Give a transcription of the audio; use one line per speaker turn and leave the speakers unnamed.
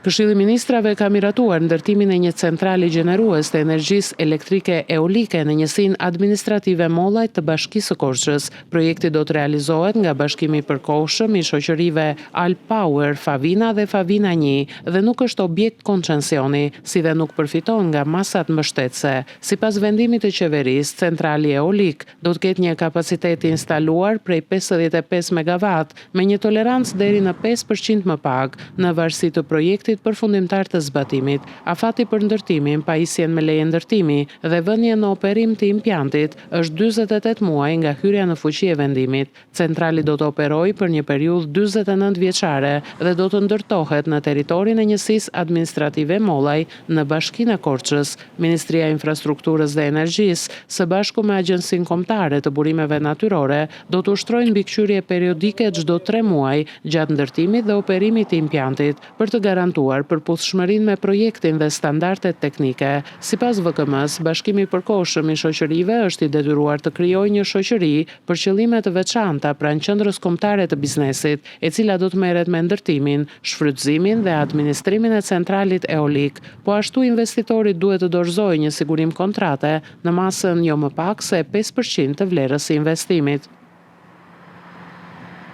Këshilli i Ministrave ka miratuar ndërtimin e një centrale gjenerues të energjisë elektrike eolike në njësinë administrative Mollajt të Bashkisë së Korçës. Projekti do të realizohet nga Bashkimi i Përkohshëm i shoqërive Alp Power Favina dhe Favina 1 dhe nuk është objekt koncensioni, si dhe nuk përfiton nga masat mbështetëse. Sipas vendimit të qeverisë, centrali eolik do të ketë një kapacitet instaluar prej 55 MW me një tolerancë deri në 5% më pak, në varësi të projektit përfundimtar të zbatimit, afati për ndërtimin, pajisjen me leje ndërtimi dhe vënien në operim të impiantit është 48 muaj nga hyrja në fuqi e vendimit. Centrali do të operojë për një periudhë 49 vjeçare dhe do të ndërtohet në territorin e njësisë administrative Mollaj në Bashkinë e Korçës. Ministria e Infrastrukturës dhe Energjisë, së bashku me Agjencinë Kombëtare të Burimeve Natyrore, do të ushtrojnë mbikëqyrje periodike çdo 3 muaj gjatë ndërtimit dhe operimit të impiantit për të garantuar përputhshmërinë me projektin dhe standardet teknike. Sipas VKM-s, Bashkimi i Përkohshëm i Shoqërive është i detyruar të krijojë një shoqëri për qëllime të veçanta pranë qendrës kombëtare të biznesit, e cila do të merret me ndërtimin, shfrytëzimin dhe administrimin e centralit eolik. Po ashtu investitori duhet të dorëzojë një sigurim kontrate në masën jo më pak se 5% të vlerës së investimit.